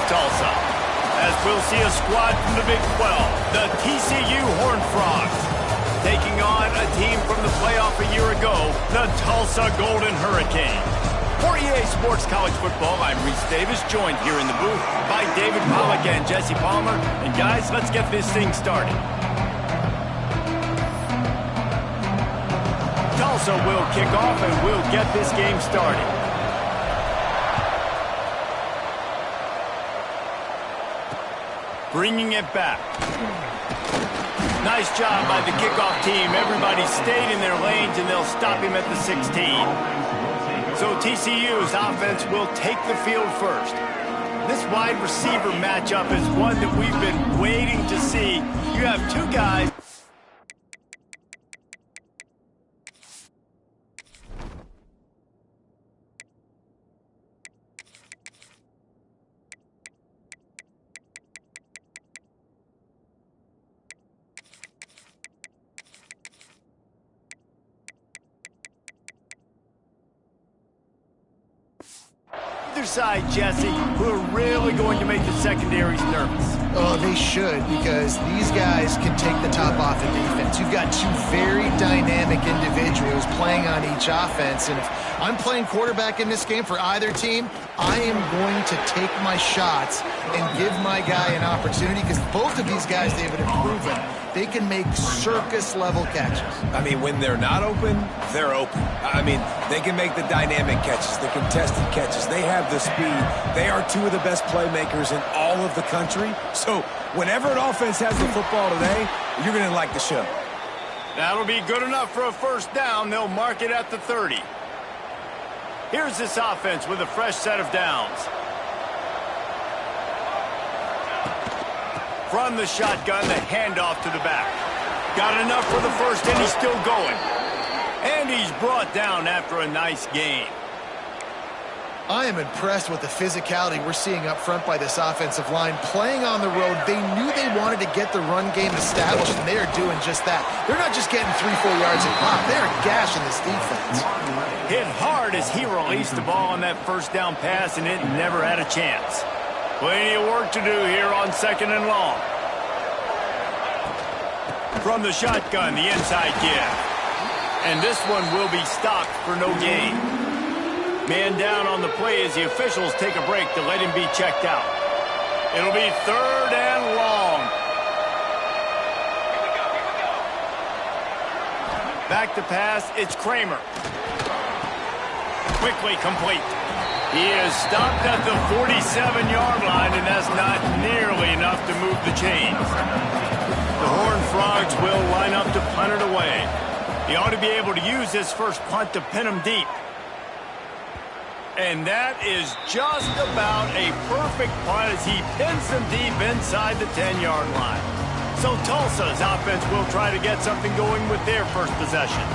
Tulsa, as we'll see a squad from the Big 12, the TCU Horned Frogs, taking on a team from the playoff a year ago, the Tulsa Golden Hurricane. For EA Sports College Football, I'm Reese Davis, joined here in the booth by David Pollack and Jesse Palmer. And guys, let's get this thing started. Tulsa will kick off and we'll get this game started. Bringing it back. Nice job by the kickoff team. Everybody stayed in their lanes and they'll stop him at the 16. So TCU's offense will take the field first. This wide receiver matchup is one that we've been waiting to see. You have two guys. Side, Jesse, who are really going to make the secondaries nervous. Oh, they should, because these guys can take the top off the defense. You've got two very dynamic individuals playing on each offense, and if I'm playing quarterback in this game for either team, I am going to take my shots and give my guy an opportunity, because both of these guys, David, have proven they can make circus-level catches. I mean, when they're not open, they're open. I mean, they can make the dynamic catches, the contested catches. They have the speed. They are two of the best playmakers in all of the country. So whenever an offense has the football today, you're going to like the show. That'll be good enough for a first down. They'll mark it at the 30. Here's this offense with a fresh set of downs. From the shotgun, the handoff to the back. Got enough for the first, and he's still going. And he's brought down after a nice gain. I am impressed with the physicality we're seeing up front by this offensive line. Playing on the road, they knew they wanted to get the run game established, and they are doing just that. They're not just getting 3-4 yards a pop. They're gashing this defense. Hit hard as he released the ball on that first down pass, and it never had a chance. Plenty of work to do here on 2nd and long. From the shotgun, the inside give. And this one will be stopped for no gain. Man down on the play as the officials take a break to let him be checked out. It'll be 3rd and long. Back to pass, it's Kramer. Quickly complete. He is stopped at the 47-yard line, and that's not nearly enough to move the chains. The Horned Frogs will line up to punt it away. He ought to be able to use this first punt to pin him deep. And that is just about a perfect punt as he pins them deep inside the 10-yard line. So Tulsa's offense will try to get something going with their first possession.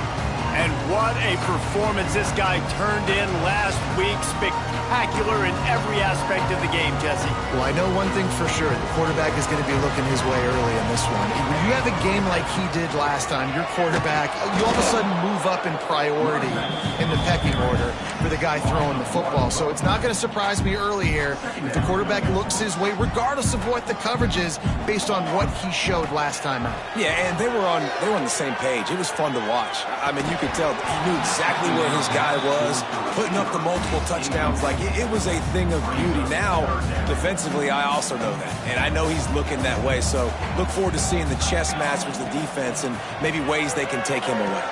And what a performance this guy turned in last week. Spectacular in every aspect of the game, Jesse. Well, I know one thing for sure. The quarterback is going to be looking his way early in this one. When you have a game like he did last time, your quarterback, you all of a sudden move up in priority in the pecking order for the guy throwing the football. So it's not going to surprise me early here if the quarterback looks his way, regardless of what the coverage is, based on what he showed last time out. Yeah, and they were on the same page. It was fun to watch. I mean, you could tell he knew exactly where his guy was, putting up the multiple touchdowns. Like, it was a thing of beauty. Now, defensively, I also know that. And I know he's looking that way. So look forward to seeing the chess match with the defense and maybe ways they can take him away.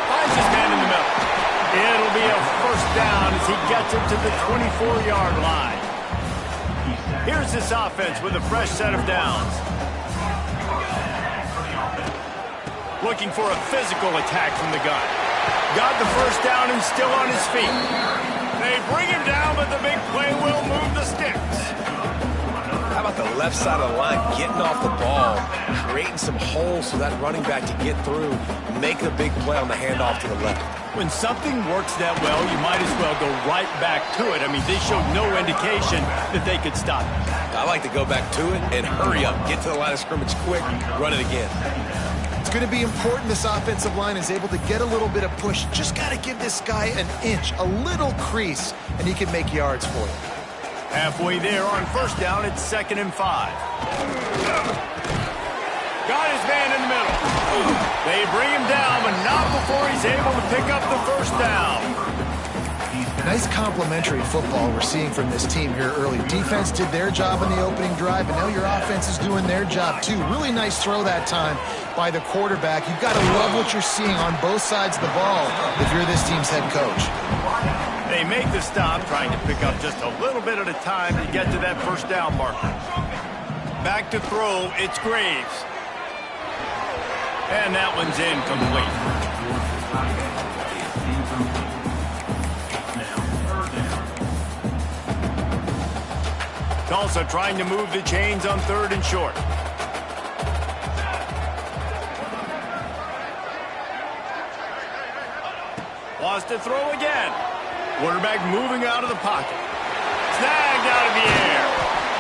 Finds his man in the middle. It'll be a first down as he gets it to the 24-yard line. Here's this offense with a fresh set of downs. Looking for a physical attack from the gun. Got the first down and still on his feet. They bring him down, but the big play will move the sticks. How about the left side of the line getting off the ball, creating some holes for that running back to get through, make a big play on the handoff to the left. When something works that well, you might as well go right back to it. I mean, they showed no indication that they could stop it. I like to go back to it and hurry up, get to the line of scrimmage quick, run it again. It's going to be important this offensive line is able to get a little bit of push. Just got to give this guy an inch, a little crease, and he can make yards for you. Halfway there on first down, it's 2nd and 5. Got his man in the middle. They bring him down, but not before he's able to pick up the first down. Nice complementary football we're seeing from this team here early. Defense did their job in the opening drive, and now your offense is doing their job too. Really nice throw that time by the quarterback. You've got to love what you're seeing on both sides of the ball if you're this team's head coach. They make the stop, trying to pick up just a little bit at a time to get to that first down marker. Back to throw, it's Graves. And that one's incomplete. Tulsa trying to move the chains on 3rd and short. Wants to throw again. Quarterback moving out of the pocket. Snagged out of the air.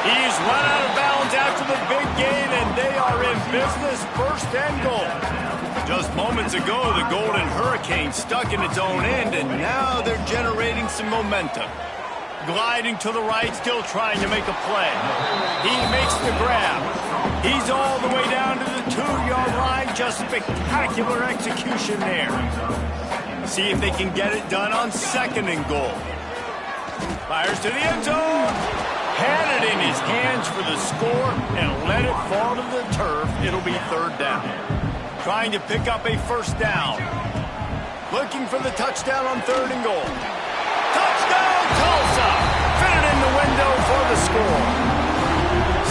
He's run out of bounds after the big gain, and they are in business, 1st and goal. Just moments ago, the Golden Hurricane stuck in its own end, and now they're generating some momentum. Gliding to the right, still trying to make a play. He makes the grab. He's all the way down to the 2-yard line. Just spectacular execution there. See if they can get it done on 2nd and goal. Fires to the end zone. Had it in his hands for the score and let it fall to the turf. It'll be 3rd down. Trying to pick up a first down. Looking for the touchdown on 3rd and goal. Touchdown, Tulsa! Fit it in the window for the score.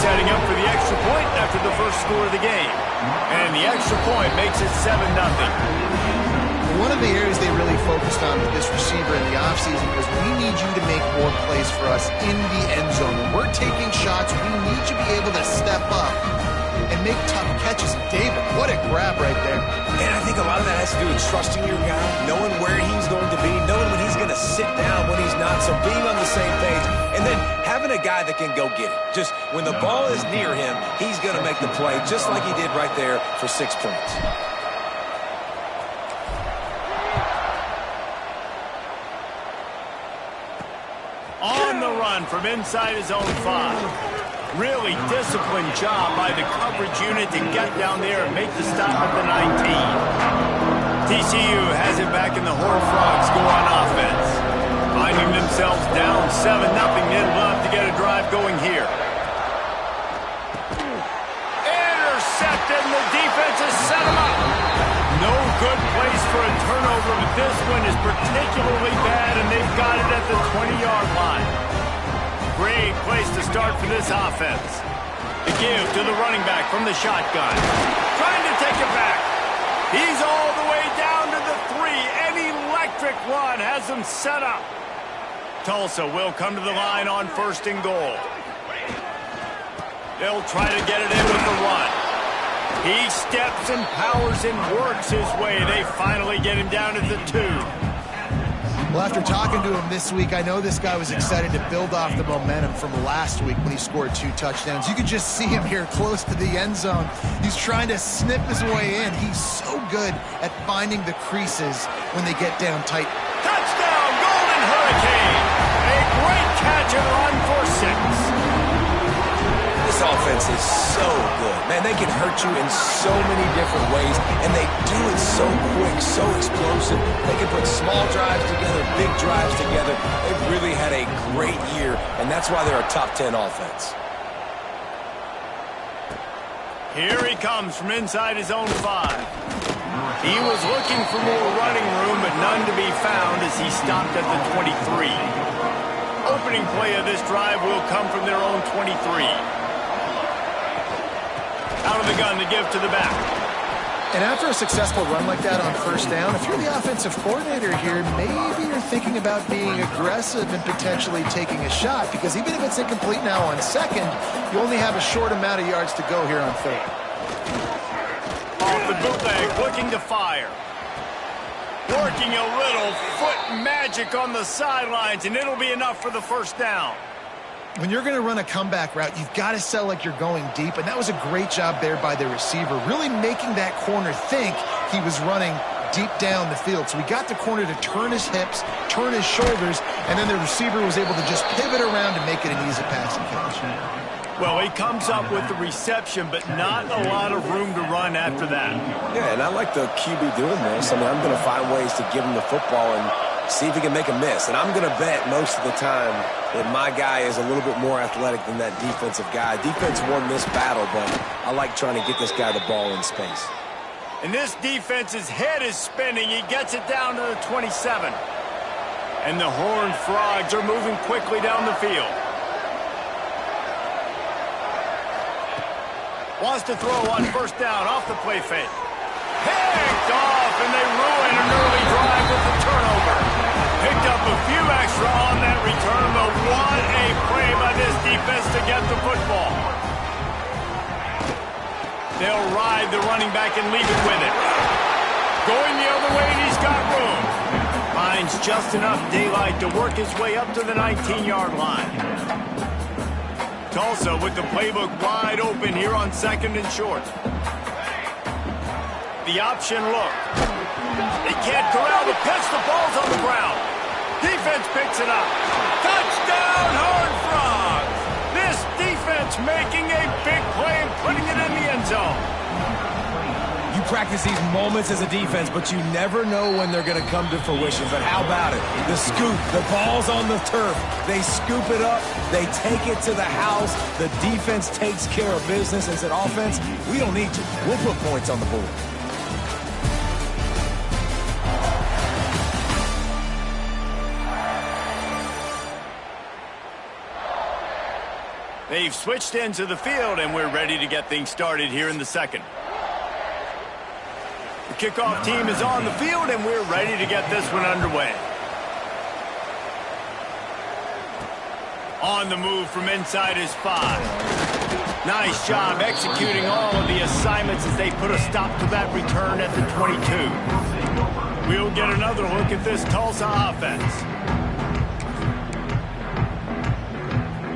Setting up for the extra point after the first score of the game. And the extra point makes it 7-0. One of the areas they really focused on with this receiver in the offseason was we need you to make more plays for us in the end zone. When we're taking shots, we need you to be able to step up and make tough catches. David, what a grab right there. And I think a lot of that has to do with trusting your guy, knowing where he's going to be, knowing when he's going to sit down, when he's not, so being on the same page, and then having a guy that can go get it. Just when the ball is near him, he's going to make the play, just like he did right there for 6 points. On the run from inside his own 5. Really disciplined job by the coverage unit to get down there and make the stop at the 19. TCU has it back and the Horned Frogs go on offense. Finding themselves down 7-0, they'd love to get a drive going here. Intercepted, and the defense has set him up. No good place for a turnover, but this one is particularly bad, and they've got it at the 20-yard line. Great place to start for this offense. The give to the running back from the shotgun. Trying to take it back. He's all the way down to the 3. An electric run has them set up. Tulsa will come to the line on 1st and goal. They'll try to get it in with the run. He steps and powers and works his way. They finally get him down to the 2. Well, after talking to him this week, I know this guy was excited to build off the momentum from last week when he scored 2 touchdowns. You could just see him here close to the end zone. He's trying to snip his way in. He's so good at finding the creases when they get down tight. Touchdown, Golden Hurricane! A great catch and run for 6. This offense is so good. Man, they can hurt you in so many different ways, and they do it so quick, so explosive. They can put small drives together, big drives together. They've really had a great year, and that's why they're a top 10 offense. Here he comes from inside his own 5. He was looking for more running room, but none to be found as he stopped at the 23. Opening play of this drive will come from their own 23. Out of the gun to give to the back. And after a successful run like that on 1st down, if you're the offensive coordinator here, maybe you're thinking about being aggressive and potentially taking a shot, because even if it's incomplete now on 2nd, you only have a short amount of yards to go here on 3rd. Off the bootleg, looking to fire. Working a little foot magic on the sidelines, and it'll be enough for the first down. When you're going to run a comeback route, you've got to sell like you're going deep, and that was a great job there by the receiver, really making that corner think he was running deep down the field. So we got the corner to turn his hips, turn his shoulders, and then the receiver was able to just pivot around and make it an easy passing catch. Well, he comes up with the reception, but not a lot of room to run after that. Yeah, and I like the QB doing this. I mean, I'm going to find ways to give him the football and see if he can make a miss. And I'm going to bet most of the time that my guy is a little bit more athletic than that defensive guy. Defense won this battle, but I like trying to get this guy the ball in space. And this defense's head is spinning. He gets it down to the 27. And the Horned Frogs are moving quickly down the field. Wants to throw on first down off the play fake. Picked off, and they ruin an early drive with the turnover. Picked up a few extra on that return, but what a play by this defense to get the football. They'll ride the running back and leave it with it. Going the other way, and he's got room. Finds just enough daylight to work his way up to the 19-yard line. Tulsa with the playbook wide open here on 2nd and short. The option look. They can't corral the pitch. The ball's on the ground. Defense picks it up. Touchdown, Horned Frogs! This defense making a big play and putting it in the end zone. You practice these moments as a defense, but you never know when they're going to come to fruition. But how about it? The scoop, the ball's on the turf. They scoop it up. They take it to the house. The defense takes care of business and said, offense, we don't need you. We'll put points on the board. They've switched into the field, and we're ready to get things started here in the second. The kickoff team is on the field, and we're ready to get this one underway. On the move from inside his 5. Nice job executing all of the assignments as they put a stop to that return at the 22. We'll get another look at this Tulsa offense.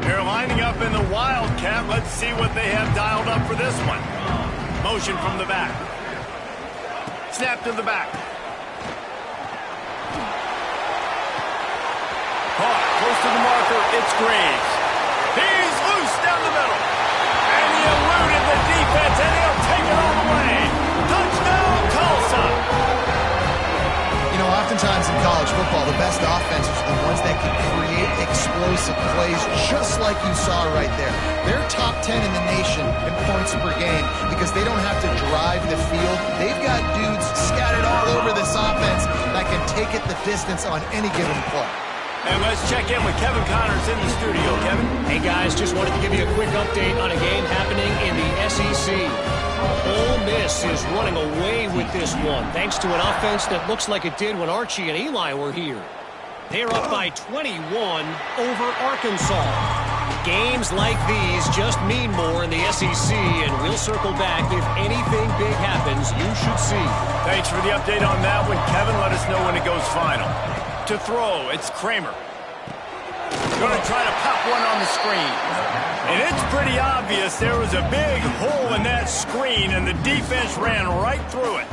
They're lining up in the Wildcat. Let's see what they have dialed up for this one. Motion from the back. Snap to the back. Caught close to the marker. It's Graves. He's loose down the middle. And he eluded the defense, and he'll take it all the way. Touchdown, Tulsa. You know, oftentimes in college football, the best offenses are the ones that can create explosive plays just like you saw right there. They're top 10 in the nation in points per game because they don't have to drive the field. They've got dudes scattered all over this offense that can take it the distance on any given play. And let's check in with Kevin Connors in the studio. Kevin? Hey, guys, just wanted to give you a quick update on a game happening in the SEC. Ole Miss is running away with this one, thanks to an offense that looks like it did when Archie and Eli were here. They're up by 21 over Arkansas. Games like these just mean more in the SEC, and we'll circle back if anything big happens you should see. Thanks for the update on that one, Kevin. Let us know when it goes final. To throw, it's Kramer. Going to try to pop one on the screen. And it's pretty obvious there was a big hole in that screen, and the defense ran right through it.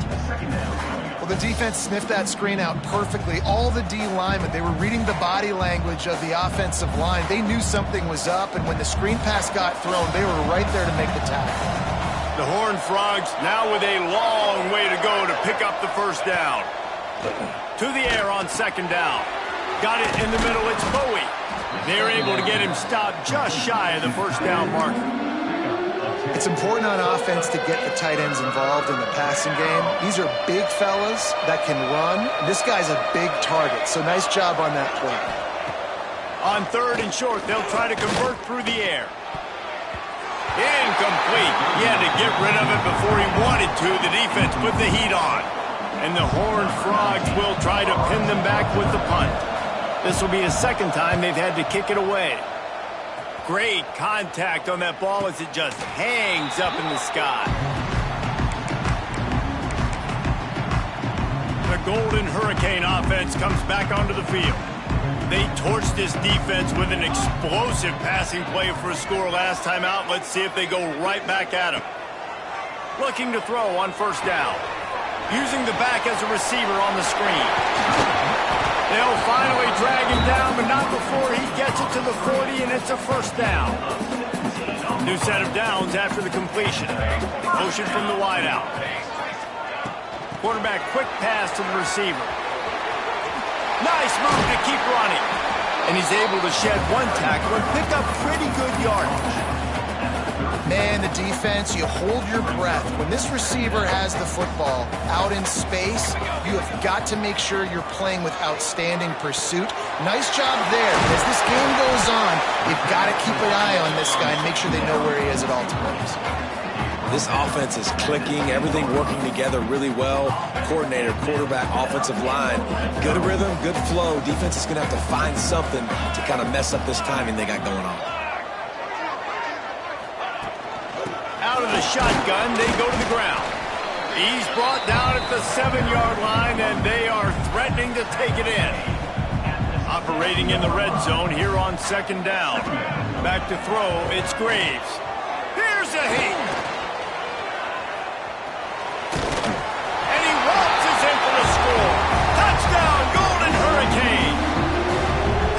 Well, the defense sniffed that screen out perfectly. All the D linemen, they were reading the body language of the offensive line. They knew something was up, and when the screen pass got thrown, they were right there to make the tackle. The Horned Frogs now with a long way to go to pick up the first down. To the air on 2nd down. Got it in the middle, it's Bowie. They're able to get him stopped just shy of the first down marker. It's important on offense to get the tight ends involved in the passing game. These are big fellas that can run. This guy's a big target, so nice job on that play. On 3rd and short, they'll try to convert through the air. Incomplete. He had to get rid of it before he wanted to. The defense put the heat on. And the Horned Frogs will try to pin them back with the punt. This will be the 2nd time they've had to kick it away. Great contact on that ball as it just hangs up in the sky. The Golden Hurricane offense comes back onto the field. They torched this defense with an explosive passing play for a score last time out. Let's see if they go right back at him. Looking to throw on 1st down. Using the back as a receiver on the screen. They'll finally drag him down, but not before he gets it to the 40, and it's a first down. New set of downs after the completion. Motion from the wideout. Quarterback quick pass to the receiver. Nice move to keep running. And he's able to shed one tackle and pick up pretty good yardage. Man, the defense, you hold your breath. When this receiver has the football out in space, you have got to make sure you're playing with outstanding pursuit. Nice job there. As this game goes on, you've got to keep an eye on this guy and make sure they know where he is at all times. This offense is clicking, everything working together really well. Coordinator, quarterback, offensive line. Good rhythm, good flow. Defense is going to have to find something to kind of mess up this timing they got going on. Out of the shotgun, they go to the ground. He's brought down at the 7-yard line, and they are threatening to take it in. Operating in the red zone here on second down. Back to throw, it's Graves. Here's a heat. And he waltzes in for the score. Touchdown, Golden Hurricane.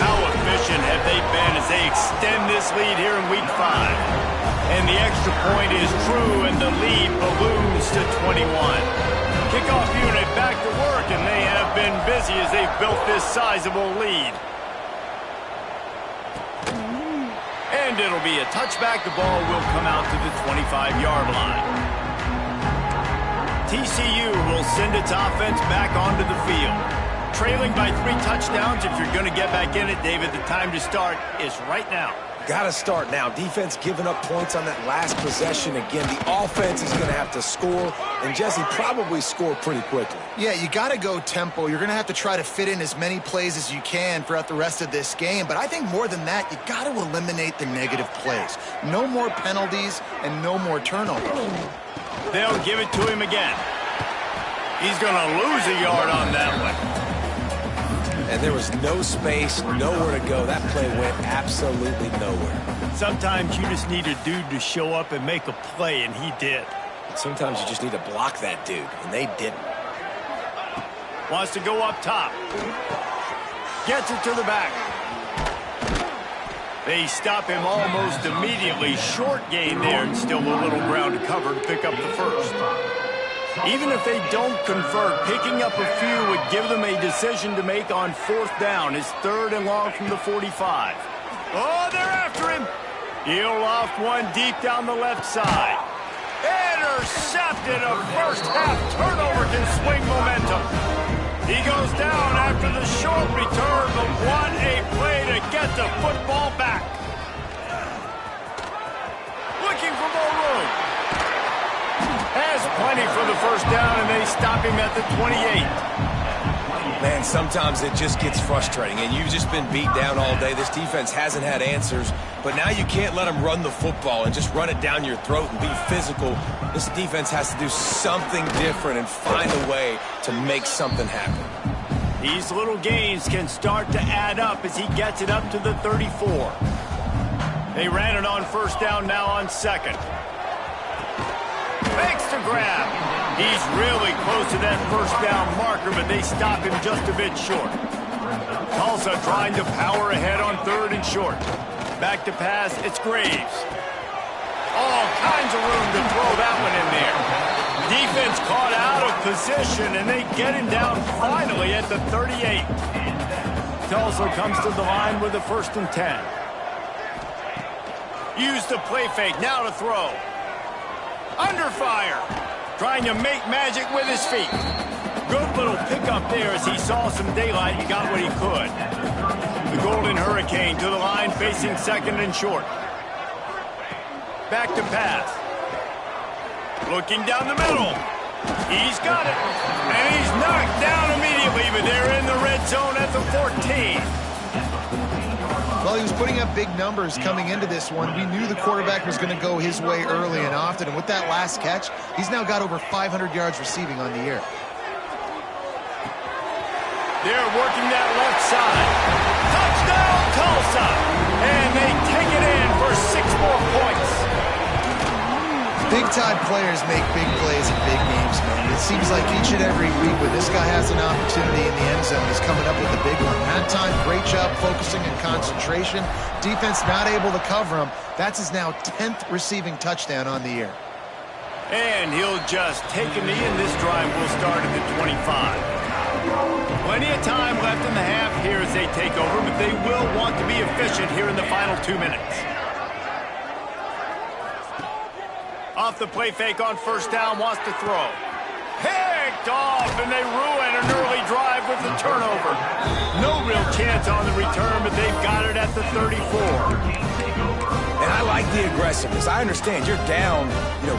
How efficient have they been as they extend this lead here in Week 5? And the extra point is true, and the lead balloons to 21. Kickoff unit back to work, and they have been busy as they've built this sizable lead. And it'll be a touchback. The ball will come out to the 25-yard line. TCU will send its offense back onto the field. Trailing by 3 touchdowns. If you're going to get back in it, David, the time to start is right now. Got to start now. Defense giving up points on that last possession. Again, the offense is going to have to score, and Jesse probably score pretty quickly. Yeah, you got to go tempo. You're going to have to try to fit in as many plays as you can throughout the rest of this game. But I think more than that, you got to eliminate the negative plays. No more penalties and no more turnovers. They'll give it to him again. He's going to lose a yard on that one. And there was no space, nowhere to go. That play went absolutely nowhere. Sometimes you just need a dude to show up and make a play, and he did. Sometimes you just need to block that dude, and they didn't. Wants to go up top. Gets it to the back. They stop him almost immediately. Short gain there, and still a little ground to cover to pick up the first. Even if they don't convert, picking up a few would give them a decision to make on 4th down. It's 3rd and long from the 45. Oh, they're after him. He'll loft one deep down the left side. Intercepted. A first-half turnover can swing momentum. He goes down after the short return, but what a play to get the football back. Looking for more room. Has plenty for the first down, and they stop him at the 28. Man, sometimes it just gets frustrating, and you've just been beat down all day. This defense hasn't had answers, but now you can't let them run the football and just run it down your throat and be physical. This defense has to do something different and find a way to make something happen. These little gains can start to add up as he gets it up to the 34. They ran it on first down, now on second. Fakes to grab. He's really close to that first down marker, but they stop him just a bit short. Tulsa trying to power ahead on 3rd and short. Back to pass, it's Graves. All kinds of room to throw that one in there. Defense caught out of position, and they get him down finally at the 38. Tulsa comes to the line with a 1st and 10. Use the play fake, now to throw. Under fire. Trying to make magic with his feet. Good little pickup there as he saw some daylight and got what he could. The Golden Hurricane to the line facing 2nd and short. Back to pass. Looking down the middle. He's got it. And he's knocked down immediately, but they're in the red zone at the 14. Well, he was putting up big numbers coming into this one. We knew the quarterback was going to go his way early and often, and with that last catch, he's now got over 500 yards receiving on the year. They're working that left side. Touchdown, Tulsa! And they take it in for 6 more points. Big Big-time players make big plays in big games, man. It seems like each and every week when this guy has an opportunity in the end zone, he's coming up with a big one. That time, great job focusing and concentration. Defense not able to cover him. That's his now 10th receiving touchdown on the year. And he'll just take a knee, and this drive will start at the 25. Plenty of time left in the half here as they take over, but they will want to be efficient here in the final 2 minutes. Off the play fake on first down, wants to throw. Picked off, and they ruin an early drive with the turnover. No real chance on the return, but they've got it at the 34. And I like the aggressiveness. I understand you're down,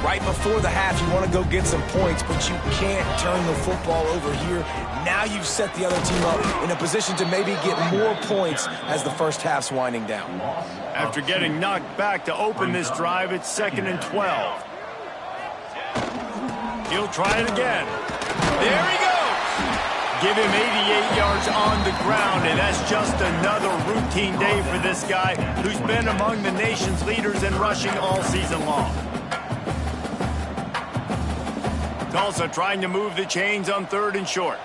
right before the half. You want to go get some points, but you can't turn the football over here. Now you've set the other team up in a position to maybe get more points as the first half's winding down. After getting knocked back to open this drive, it's 2nd and 12. He'll try it again. There he goes. Give him 88 yards on the ground, and that's just another routine day for this guy who's been among the nation's leaders in rushing all season long. Tulsa trying to move the chains on 3rd and short.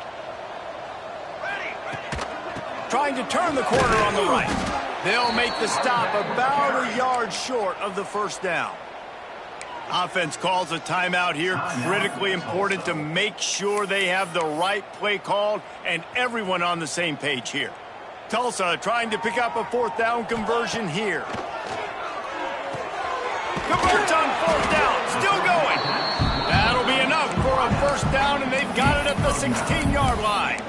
Trying to turn the corner on the right. They'll make the stop about a yard short of the first down. Offense calls a timeout here. Critically important to make sure they have the right play called and everyone on the same page here. Tulsa trying to pick up a 4th down conversion here. Converts on 4th down. Still going. That'll be enough for a first down, and they've got it at the 16-yard line.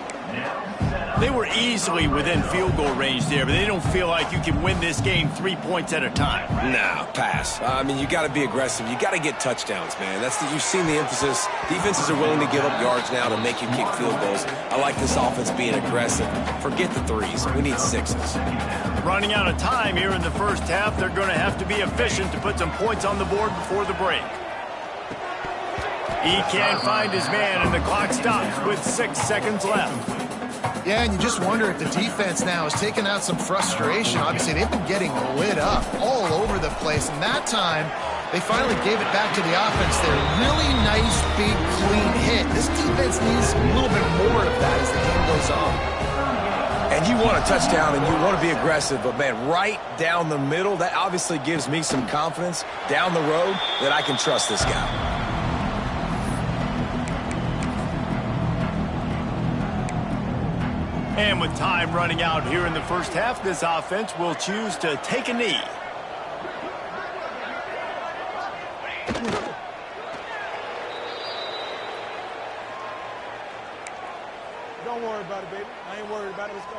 They were easily within field goal range there, but they don't feel like you can win this game 3 points at a time. Nah, pass. You got to be aggressive. You got to get touchdowns, man. You've seen the emphasis. Defenses are willing to give up yards now to make you kick field goals. I like this offense being aggressive. Forget the 3s. We need 6s. Running out of time here in the first half, they're going to have to be efficient to put some points on the board before the break. He can't find his man, and the clock stops with 6 seconds left. Yeah, and you just wonder if the defense now has taken out some frustration. Obviously, they've been getting lit up all over the place, and that time, they finally gave it back to the offense there. Really nice, big, clean hit. This defense needs a little bit more of that as the game goes on. And you want a touchdown, and you want to be aggressive, but, man, right down the middle, that obviously gives me some confidence down the road that I can trust this guy. And with time running out here in the first half, this offense will choose to take a knee. Don't worry about it, baby. I ain't worried about it. Let's go.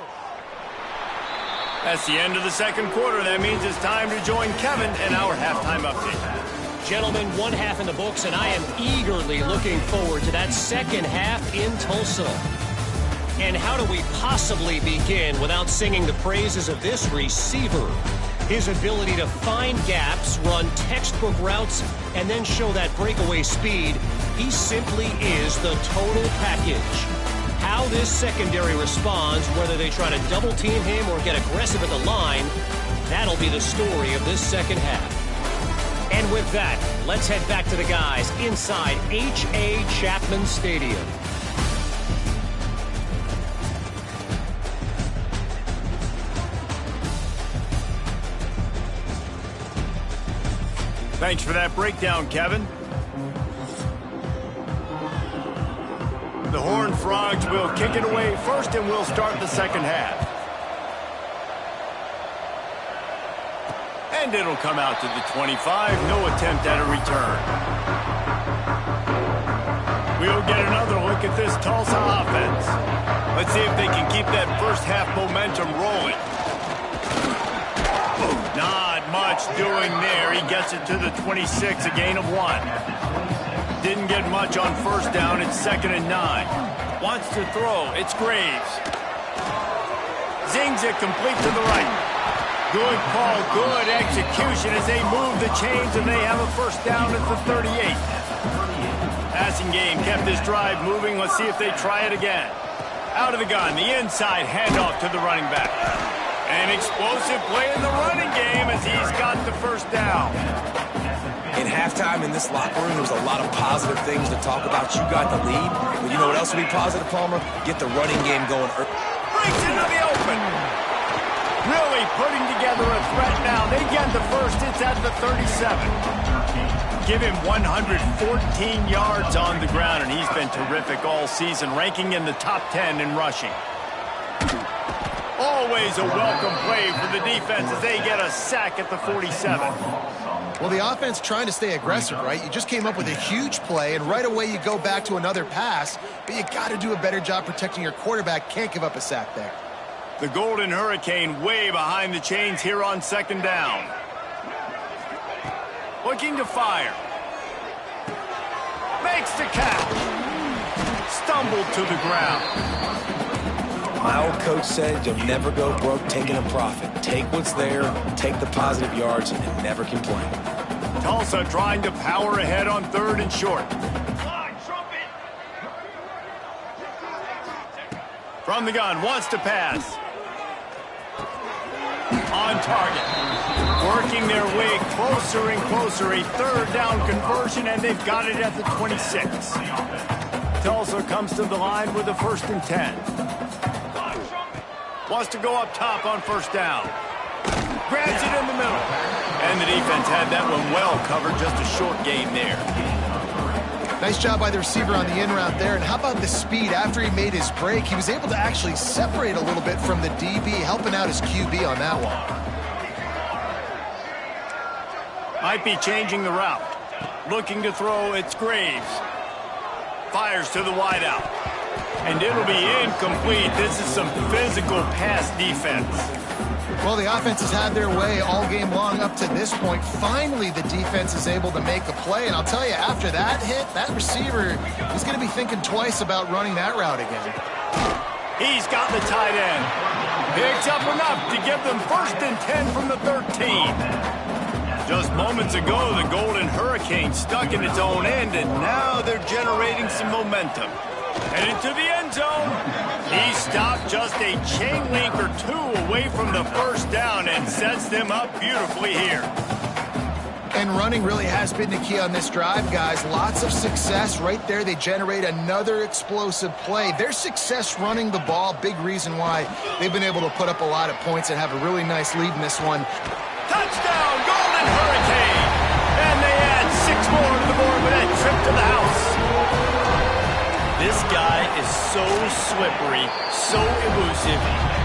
That's the end of the second quarter. That means it's time to join Kevin in our halftime update. Gentlemen, 1 half in the books, and I am eagerly looking forward to that second half in Tulsa. And how do we possibly begin without singing the praises of this receiver? His ability to find gaps, run textbook routes, and then show that breakaway speed. He simply is the total package. How this secondary responds, whether they try to double-team him or get aggressive at the line, that'll be the story of this second half. And with that, let's head back to the guys inside H.A. Chapman Stadium. Thanks for that breakdown, Kevin. The Horned Frogs will kick it away first, and we'll start the second half. And it'll come out to the 25. No attempt at a return. We'll get another look at this Tulsa offense. Let's see if they can keep that first half momentum rolling. Not much doing there. He gets it to the 26, a gain of 1. Didn't get much on first down. It's 2nd and 9. Wants to throw. It's Graves. Zings it complete to the right. Good call, good execution as they move the chains, and they have a first down at the 38. Passing game kept this drive moving. Let's see if they try it again. Out of the gun, the inside handoff to the running back. An explosive play in the running game as he's got the first down. In halftime halftime in this locker room, there was a lot of positive things to talk about. You got the lead. But you know what else would be positive, Palmer? Get the running game going. Breaks into the open. Really putting together a threat now. They get the first. It's at the 37. Give him 114 yards on the ground, and he's been terrific all season, ranking in the top 10 in rushing. Always a welcome play for the defense as they get a sack at the 47. Well, the offense trying to stay aggressive, right? You just came up with a huge play, and right away you go back to another pass, but you got to do a better job protecting your quarterback. Can't give up a sack there. The Golden Hurricane way behind the chains here on second down. Looking to fire. Makes the catch. Stumbled to the ground. My old coach said you'll never go broke taking a profit. Take what's there, take the positive yards, and never complain. Tulsa trying to power ahead on 3rd and short. From the gun, wants to pass. On target. Working their way closer and closer. A 3rd down conversion, and they've got it at the 26. Tulsa comes to the line with a 1st and 10. Wants to go up top on 1st down. Grabs it in the middle. And the defense had that one well covered. Just a short gain there. Nice job by the receiver on the in route there. And how about the speed after he made his break? He was able to actually separate a little bit from the DB, helping out his QB on that one. Might be changing the route. Looking to throw, it's Graves. Fires to the wideout. And it'll be incomplete. This is some physical pass defense. Well, the offense has had their way all game long up to this point. Finally, the defense is able to make a play. And I'll tell you, after that hit, that receiver is going to be thinking twice about running that route again. He's got the tight end. Picks up enough to give them 1st and 10 from the 13. Just moments ago, the Golden Hurricane stuck in its own end, and now they're generating some momentum. Headed to the end zone. He stopped just a chain link or 2 away from the 1st down and sets them up beautifully here. And running really has been the key on this drive, guys. Lots of success right there. They generate another explosive play. Their success running the ball, big reason why they've been able to put up a lot of points and have a really nice lead in this one. Touchdown, Golden Hurricane! And they add 6 more to the board with that trip to the house. This guy is so slippery, so elusive.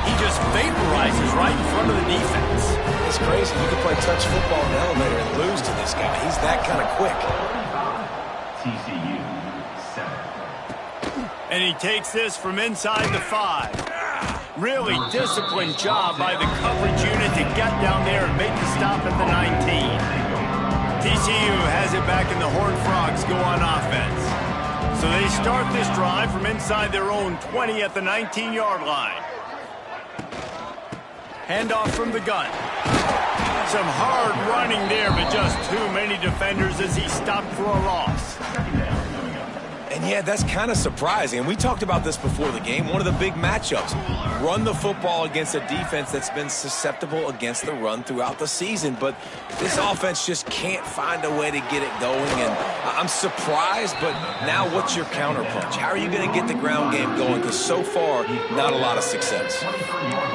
He just vaporizes right in front of the defense. It's crazy. You can play touch football in the elevator and lose to this guy. He's that kind of quick. TCU 7. And he takes this from inside the 5. Really disciplined job by the coverage unit to get down there and make the stop at the 19. TCU has it back, and the Horned Frogs go on offense. So they start this drive from inside their own 20 at the 19-yard line. Handoff from the gun. Some hard running there, but just too many defenders as he stopped for a loss. And yeah, that's kind of surprising. And we talked about this before the game. One of the big matchups. Run the football against a defense that's been susceptible against the run throughout the season. But this offense just can't find a way to get it going. And I'm surprised, but now what's your counterpunch? How are you going to get the ground game going? Because so far, not a lot of success.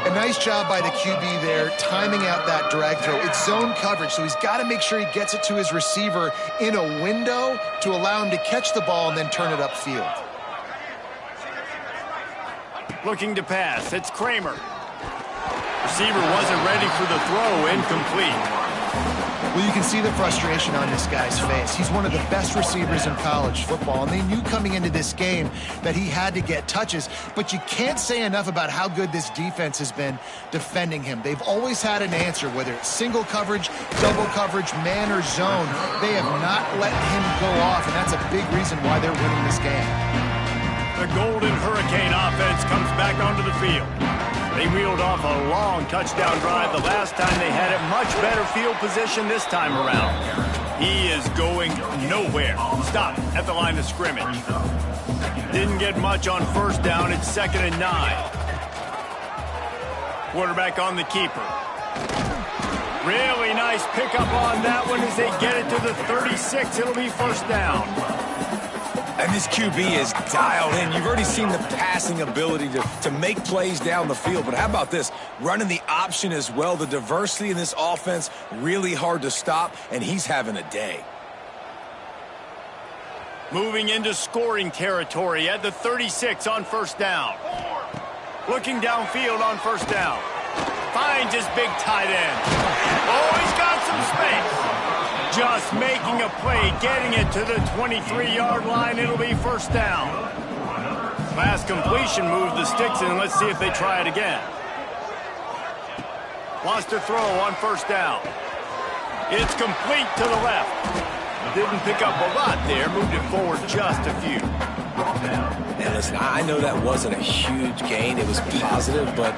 A nice job by the QB there, timing out that drag throw. It's zone coverage, so he's got to make sure he gets it to his receiver in a window to allow him to catch the ball and then turn it upfield. Looking to pass. It's Kramer. Receiver wasn't ready for the throw. Incomplete. Well, you can see the frustration on this guy's face. He's one of the best receivers in college football, and they knew coming into this game that he had to get touches, but you can't say enough about how good this defense has been defending him. They've always had an answer, whether it's single coverage, double coverage, man or zone. They have not let him go off, and that's a big reason why they're winning this game. The Golden Hurricane offense comes back onto the field. They reeled off a long touchdown drive the last time they had it. Much better field position this time around. He is going nowhere. Stop at the line of scrimmage. Didn't get much on 1st down. It's 2nd and 9. Quarterback on the keeper. Really nice pickup on that one as they get it to the 36. It'll be first down. And this QB is dialed in. You've already seen the passing ability to make plays down the field. But how about this? Running the option as well. The diversity in this offense, really hard to stop, and he's having a day. Moving into scoring territory at the 36 on first down. Looking downfield on first down. Finds his big tight end. Oh, he's got some space. Just making a play, getting it to the 23-yard line. It'll be first down. Last completion moved the sticks in. Let's see if they try it again. Wants to throw on first down. It's complete to the left. Didn't pick up a lot there. Moved it forward just a few. And listen, I know that wasn't a huge gain. It was positive, but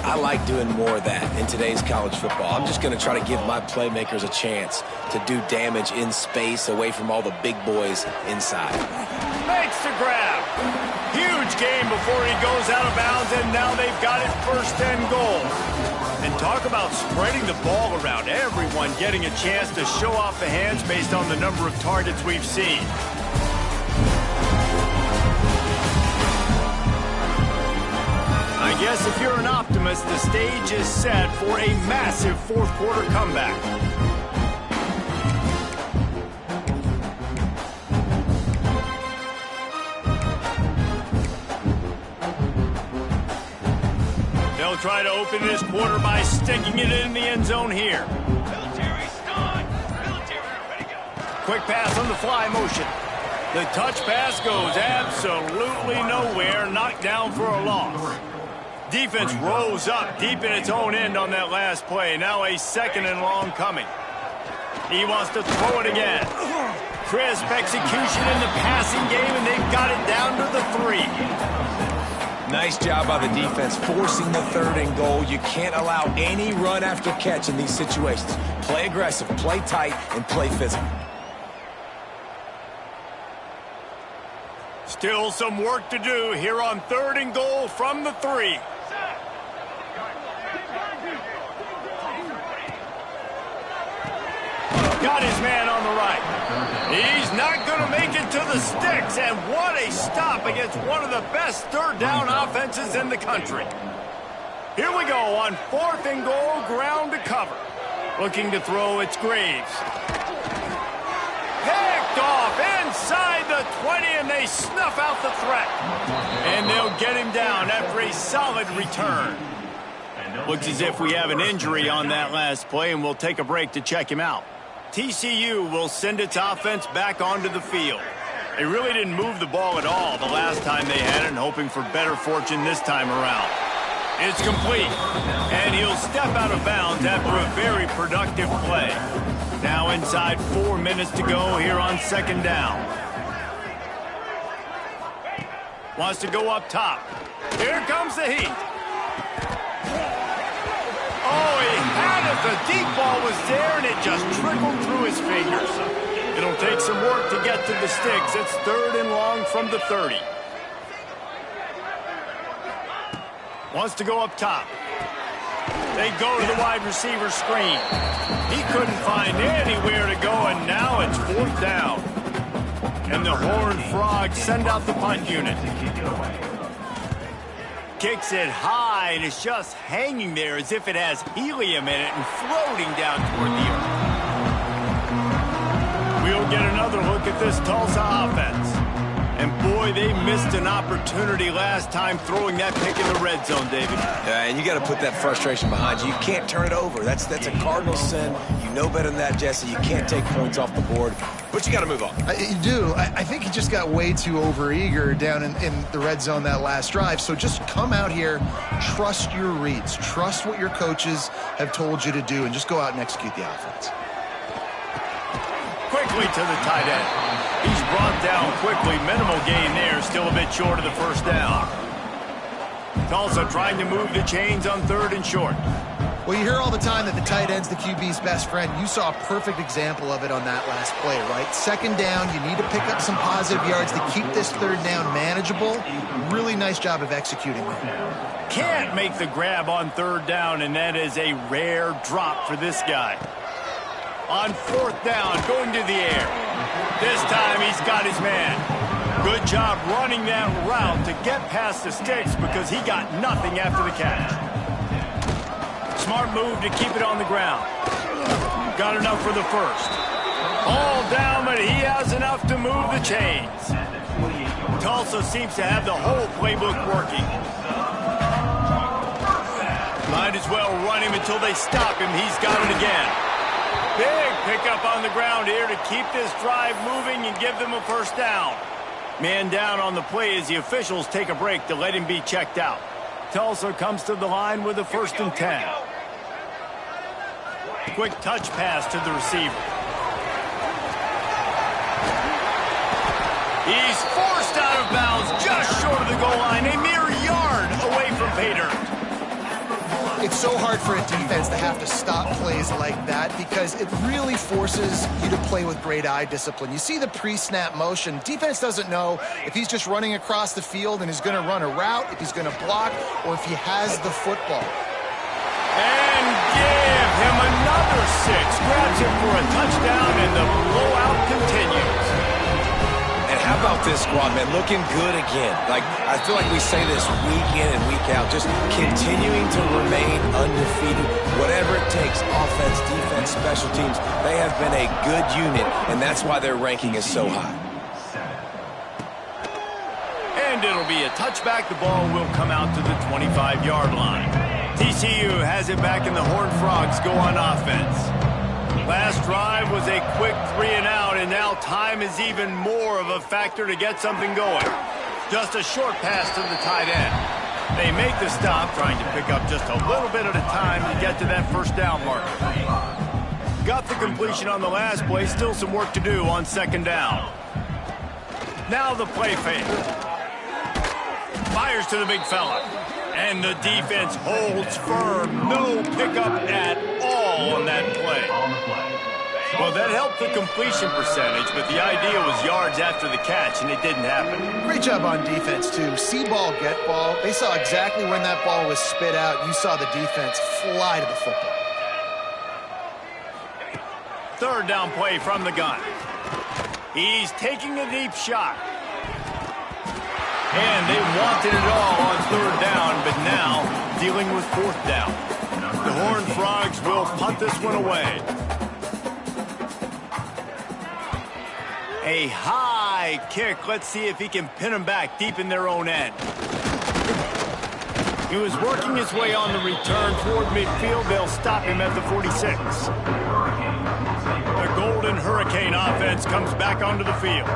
I like doing more of that in today's college football. I'm just going to try to give my playmakers a chance to do damage in space away from all the big boys inside. Makes the grab. Huge gain before he goes out of bounds, and now they've got it first and goal. And talk about spreading the ball around. Everyone getting a chance to show off the hands based on the number of targets we've seen. I guess if you're an optimist, the stage is set for a massive fourth-quarter comeback. They'll try to open this quarter by sticking it in the end zone here. Quick pass on the fly motion. The touch pass goes absolutely nowhere, knocked down for a loss. Defense rose up deep in its own end on that last play. Now a second and long coming. He wants to throw it again. Crisp execution in the passing game, and they've got it down to the 3. Nice job by the defense forcing the third and goal. You can't allow any run after catch in these situations. Play aggressive, play tight, and play physical. Still some work to do here on third and goal from the 3. Got his man on the right. He's not going to make it to the sticks, and what a stop against one of the best third down offenses in the country. Here we go on fourth and goal, ground to cover. Looking to throw, it's Graves. Picked off inside the 20, and they snuff out the threat. And they'll get him down after a solid return. Looks as if we have an injury on that last play, and we'll take a break to check him out. TCU will send its offense back onto the field. They really didn't move the ball at all the last time they had it, and hoping for better fortune this time around. It's complete, and he'll step out of bounds after a very productive play. Now inside 4 minutes to go here on second down. Wants to go up top. Here comes the heat. Oh, he had it. The deep ball was there, and it just trickled through his fingers. It'll take some work to get to the sticks. It's third and long from the 30. Wants to go up top. They go to the wide receiver screen. He couldn't find anywhere to go, and now it's fourth down. And the Horned Frogs send out the punt unit. Kicks it high, and it's just hanging there as if it has helium in it and floating down toward the earth. We'll get another look at this Tulsa offense. And boy, they missed an opportunity last time throwing that pick in the red zone, David. Yeah, and you got to put that frustration behind you. You can't turn it over. That's a cardinal sin. You know better than that, Jesse. You can't take points off the board, but you got to move on. You do. I think he just got way too overeager down in the red zone that last drive. So just come out here, trust your reads, trust what your coaches have told you to do, and just go out and execute the offense. Quickly to the tight end. He's brought down quickly. Minimal gain there. Still a bit short of the first down. Tulsa trying to move the chains on third and short. Well, you hear all the time that the tight end's the QB's best friend. You saw a perfect example of it on that last play, right? Second down, you need to pick up some positive yards to keep this third down manageable. Really nice job of executing there. Can't make the grab on third down, and that is a rare drop for this guy. On fourth down, going to the air. This time he's got his man. Good job running that route to get past the sticks because he got nothing after the catch. Smart move to keep it on the ground. Got enough for the first. All down, but he has enough to move the chains. Tulsa seems to have the whole playbook working. Might as well run him until they stop him. He's got it again. Big pickup on the ground here to keep this drive moving and give them a first down. Man down on the play as the officials take a break to let him be checked out. Tulsa comes to the line with a 1st and 10. Quick touch pass to the receiver. He's forced out of bounds just short of the goal line, a mere yard away from pay dirt. It's so hard for a defense to have to stop plays like that because it really forces you to play with great eye discipline. You see the pre-snap motion. Defense doesn't know if he's just running across the field and is going to run a route, if he's going to block, or if he has the football. And give him another 6. Grabs him for a touchdown, and the blowout continues. And how about this squad, man? Looking good again. Like, I feel like we say this week in and week out, just continuing to remain undefeated. Whatever it takes, offense, defense, special teams, they have been a good unit, and that's why their ranking is so high. And it'll be a touchback. The ball will come out to the 25-yard line. TCU has it back, and the Horned Frogs go on offense. Last drive was a quick 3-and-out, and now time is even more of a factor to get something going. Just a short pass to the tight end. They make the stop, trying to pick up just a little bit at a time to get to that first down marker. Got the completion on the last play, still some work to do on 2nd down. Now the play fake. Fires to the big fella. And the defense holds firm. No pickup at all on that play. Well, that helped the completion percentage, but the idea was yards after the catch, and it didn't happen. Great job on defense, too. See ball, get ball. They saw exactly when that ball was spit out. You saw the defense fly to the football. 3rd down play from the gun. He's taking a deep shot. And they wanted it all on 3rd down, but now dealing with 4th down. The Horned Frogs will punt this one away. A high kick. Let's see if he can pin them back deep in their own end. He was working his way on the return toward midfield. They'll stop him at the 46. The Golden Hurricane offense comes back onto the field.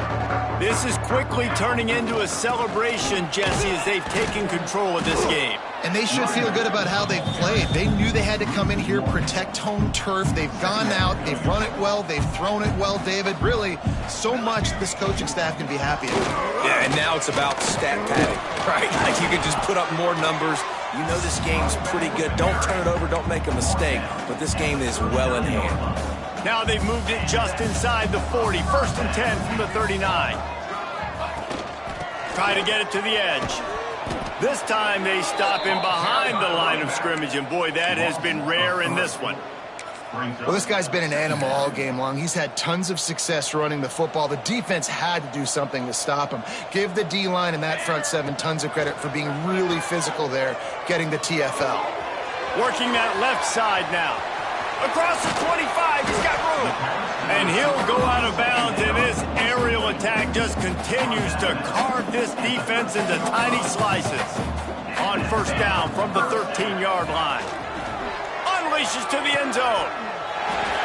This is quickly turning into a celebration, Jesse, as they've taken control of this game. And they should feel good about how they've played. They knew they had to come in here, protect home turf. They've gone out, they've run it well, they've thrown it well, David. Really, so much this coaching staff can be happy about. Yeah, and now it's about stat padding, right? Like you can just put up more numbers. You know this game's pretty good. Don't turn it over, don't make a mistake. But this game is well in hand. Now they've moved it just inside the 40. 1st and 10 from the 39. Try to get it to the edge. This time they stop him behind the line of scrimmage, and boy, that has been rare in this one. Well, this guy's been an animal all game long. He's had tons of success running the football. The defense had to do something to stop him. Give the D-line and that front 7 tons of credit for being really physical there, getting the TFL. Working that left side now. Across the 25, he's got room. And he'll go out of bounds, and this aerial attack just continues to carve this defense into tiny slices. On 1st down from the 13-yard line. Unleashes to the end zone.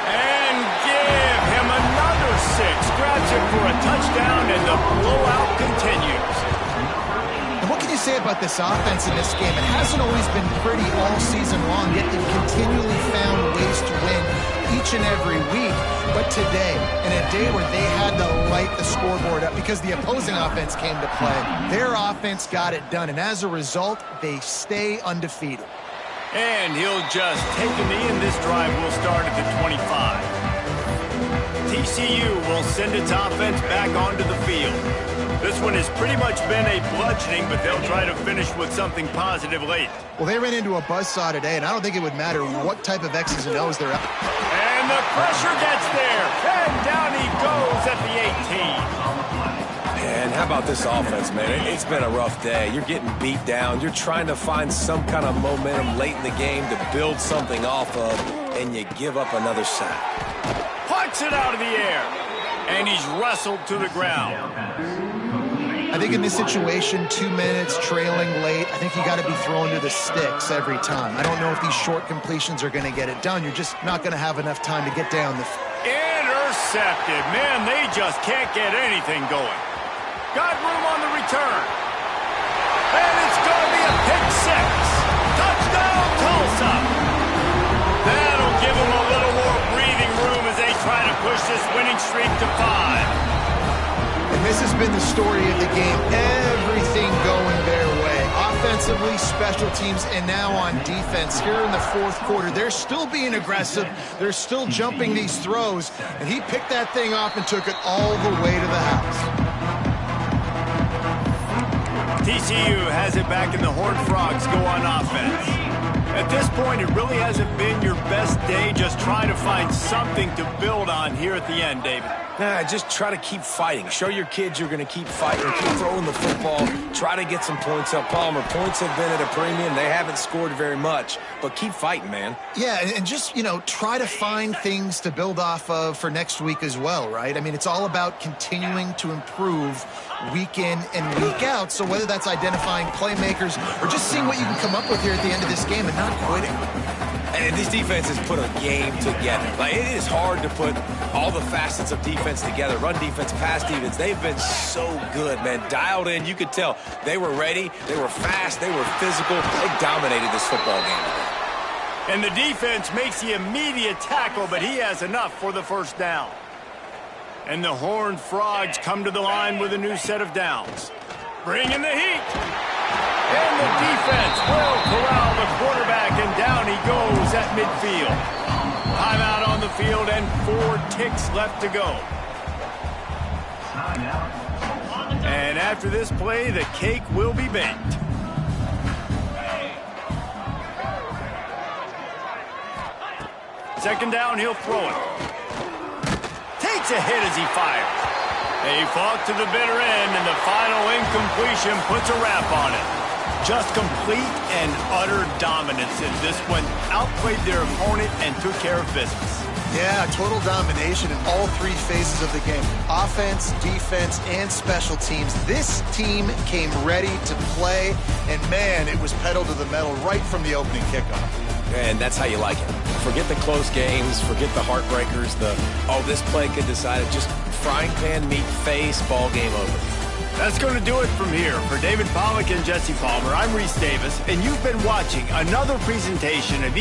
And give him another 6. Grabs it for a touchdown, and the blowout continues. And what can you say about this offense in this game? It hasn't always been pretty all season long, yet they've continually found ways to win each and every week. But today, in a day where they had to light the scoreboard up because the opposing offense came to play, their offense got it done. And as a result, they stay undefeated. And he'll just take a knee, and this drive will start at the 25. TCU will send its offense back onto the field. This one has pretty much been a bludgeoning, but they'll try to finish with something positive late. Well, they ran into a buzzsaw today, and I don't think it would matter what type of X's and O's they're at. And the pressure gets there, and down he goes at the 18. And how about this offense, man? It's been a rough day. You're getting beat down. You're trying to find some kind of momentum late in the game to build something off of, and you give up another sack. Pucks it out of the air, and he's wrestled to the ground. I think in this situation, 2 minutes, trailing late, I think you got to be throwing to the sticks every time. I don't know if these short completions are going to get it done. You're just not going to have enough time to get down the... Intercepted. Man, they just can't get anything going. Got room on the return. And it's going to be a pick six. Touchdown, Tulsa. That'll give them a little more breathing room as they try to push this winning streak to 5. And this has been the story of the game. Everything going their way. Offensively, special teams, and now on defense. Here in the fourth quarter, they're still being aggressive. They're still jumping these throws. And he picked that thing off and took it all the way to the house. TCU has it back, and the Horned Frogs go on offense. At this point, it really hasn't been your best day. Just trying to find something to build on here at the end, David. Just try to keep fighting. Show your kids you're going to keep fighting. Keep throwing the football. Try to get some points up. Palmer, points have been at a premium. They haven't scored very much, but keep fighting, man. Yeah, and just, try to find things to build off of for next week as well, right? I mean, it's all about continuing to improve week in and week out. So whether that's identifying playmakers or just seeing what you can come up with here at the end of this game and not quitting. And this defense has put a game together. Like, it is hard to put all the facets of defense together. Run defense, pass defense. They've been so good, man. Dialed in. You could tell they were ready. They were fast. They were physical. They dominated this football game today. And the defense makes the immediate tackle, but he has enough for the first down. And the Horned Frogs come to the line with a new set of downs. Bringing the heat. And the defense will corral the quarterback, and down he goes at midfield. Timeout on the field, and 4 ticks left to go. And after this play, the cake will be baked. Second down, he'll throw it. Takes a hit as he fires. They fought to the bitter end, and the final incompletion puts a wrap on it. Just complete and utter dominance in this one. Outplayed their opponent and took care of business. Yeah, total domination in all 3 phases of the game. Offense, defense, and special teams. This team came ready to play, and man, it was pedal to the metal right from the opening kickoff. And that's how you like it. Forget the close games, forget the heartbreakers, this play could decide it. Just frying pan meet face, ball game over. That's going to do it from here. For David Pollack and Jesse Palmer, I'm Reese Davis, and you've been watching another presentation of